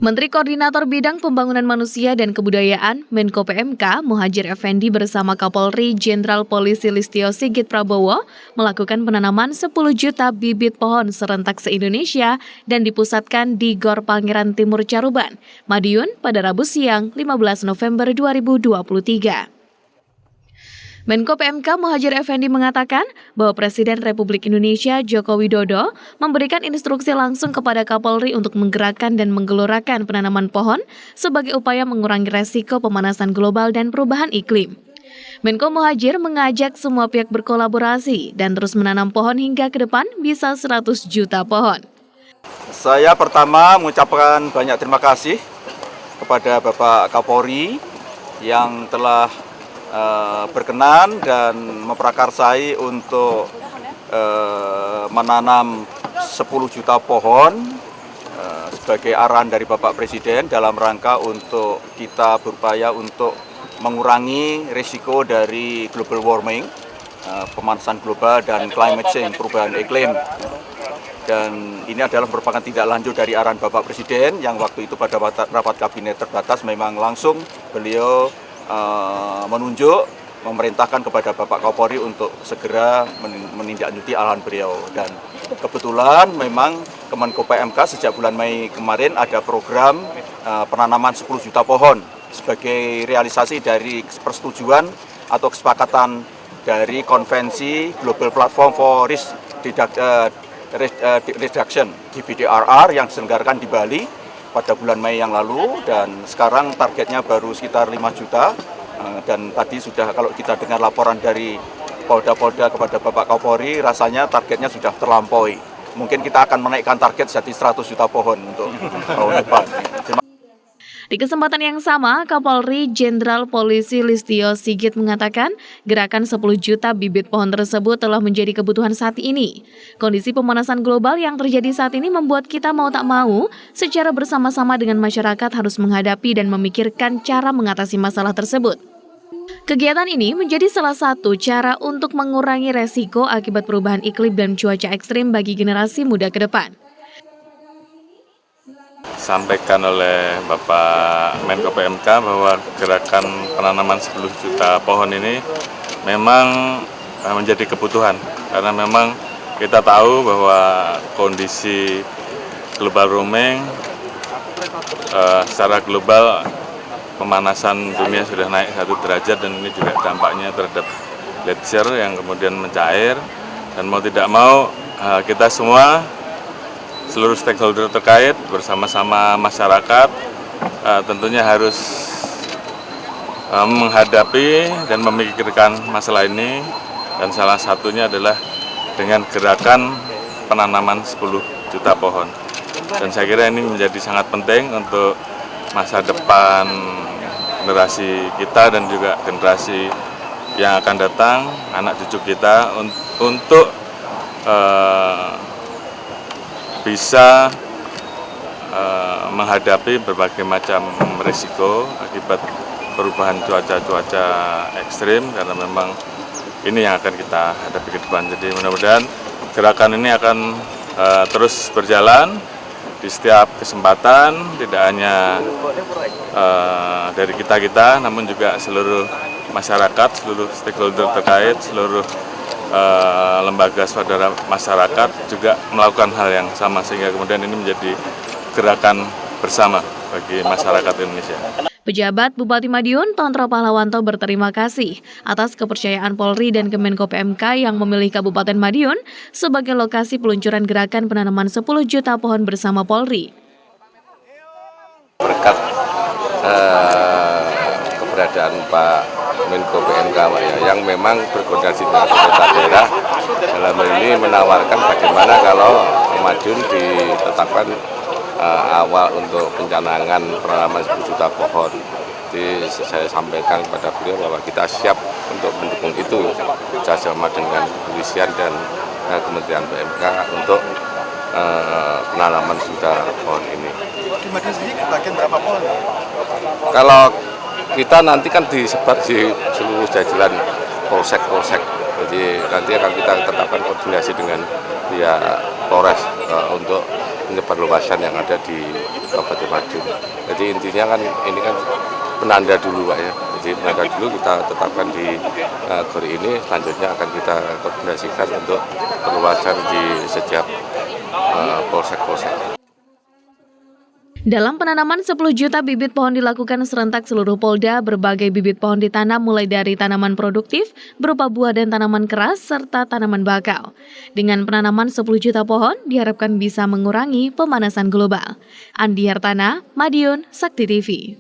Menteri Koordinator Bidang Pembangunan Manusia dan Kebudayaan Menko PMK Muhadjir Effendi bersama Kapolri Jenderal Polisi Listio Sigit Prabowo melakukan penanaman 10 juta bibit pohon serentak se-Indonesia dan dipusatkan di Gor Pangeran Timur Caruban, Madiun pada Rabu siang 15 November 2023. Menko PMK Muhadjir Effendi mengatakan bahwa Presiden Republik Indonesia Joko Widodo memberikan instruksi langsung kepada Kapolri untuk menggerakkan dan menggelorakan penanaman pohon sebagai upaya mengurangi resiko pemanasan global dan perubahan iklim. Menko Muhadjir mengajak semua pihak berkolaborasi dan terus menanam pohon hingga ke depan bisa 100 juta pohon. Saya pertama mengucapkan banyak terima kasih kepada Bapak Kapolri yang telah berkenan dan memprakarsai untuk menanam 10 juta pohon sebagai arahan dari Bapak Presiden dalam rangka untuk kita berupaya untuk mengurangi risiko dari global warming, pemanasan global dan climate change, perubahan iklim. Dan ini adalah merupakan tindak lanjut dari arahan Bapak Presiden yang waktu itu pada rapat kabinet terbatas memang langsung beliau menunjuk, memerintahkan kepada Bapak Kapolri untuk segera menindaklanjuti arahan beliau. Dan kebetulan memang Kemenko PMK sejak bulan Mei kemarin ada program penanaman 10 juta pohon sebagai realisasi dari persetujuan atau kesepakatan dari konvensi Global Platform for Risk Reduction GPDRR yang diselenggarakan di Bali pada bulan Mei yang lalu, dan sekarang targetnya baru sekitar 5 juta. Dan tadi sudah kalau kita dengar laporan dari Polda-Polda kepada Bapak Kapolri, rasanya targetnya sudah terlampaui. Mungkin kita akan menaikkan target jadi 100 juta pohon untuk tahun depan. Di kesempatan yang sama, Kapolri Jenderal Polisi Listio Sigit mengatakan gerakan 10 juta bibit pohon tersebut telah menjadi kebutuhan saat ini. Kondisi pemanasan global yang terjadi saat ini membuat kita mau tak mau secara bersama-sama dengan masyarakat harus menghadapi dan memikirkan cara mengatasi masalah tersebut. Kegiatan ini menjadi salah satu cara untuk mengurangi resiko akibat perubahan iklim dan cuaca ekstrim bagi generasi muda ke depan. Sampaikan oleh Bapak Menko PMK bahwa gerakan penanaman 10 juta pohon ini memang menjadi kebutuhan, karena memang kita tahu bahwa kondisi global warming secara global pemanasan dunia sudah naik 1 derajat, dan ini juga dampaknya terhadap glacier yang kemudian mencair. Dan mau tidak mau kita semua, seluruh stakeholder terkait bersama-sama masyarakat tentunya harus menghadapi dan memikirkan masalah ini, dan salah satunya adalah dengan gerakan penanaman 10 juta pohon. Dan saya kira ini menjadi sangat penting untuk masa depan generasi kita dan juga generasi yang akan datang, anak cucu kita, untuk bisa menghadapi berbagai macam risiko akibat perubahan cuaca ekstrim, karena memang ini yang akan kita hadapi ke depan. Jadi mudah-mudahan gerakan ini akan terus berjalan di setiap kesempatan, tidak hanya dari kita, namun juga seluruh masyarakat, seluruh stakeholder terkait, seluruh lembaga swadaya masyarakat juga melakukan hal yang sama, sehingga kemudian ini menjadi gerakan bersama bagi masyarakat Indonesia. Pejabat Bupati Madiun, Tonro Pahlawanto berterima kasih atas kepercayaan Polri dan Kemenko PMK yang memilih Kabupaten Madiun sebagai lokasi peluncuran gerakan penanaman 10 juta pohon bersama Polri. Berkat keberadaan Pak Menko PMK yang memang berkoordinasi dengan pemerintah daerah, dalam hal ini menawarkan bagaimana kalau Madiun ditetapkan awal untuk pencanangan penanaman 10 juta pohon. Jadi saya sampaikan kepada beliau bahwa kita siap untuk mendukung itu bersama dengan kepolisian dan Kementerian PMK untuk penanaman 10 juta pohon ini. Di Madiun sendiri bagian berapa pohon? Kalau kita nanti kan disebar di seluruh jajaran polsek. Jadi nanti akan kita tetapkan koordinasi dengan pihak Polres untuk penyebarluasan yang ada di Kabupaten Madiun. Jadi intinya kan ini kan penanda dulu Pak ya. Jadi penanda dulu kita tetapkan di GOR ini, selanjutnya akan kita koordinasikan untuk perluasan di setiap polsek-polsek. Dalam penanaman 10 juta bibit pohon dilakukan serentak seluruh Polda, berbagai bibit pohon ditanam mulai dari tanaman produktif berupa buah dan tanaman keras serta tanaman bakau. Dengan penanaman 10 juta pohon diharapkan bisa mengurangi pemanasan global. Andi Hartana, Madiun, Sakti TV.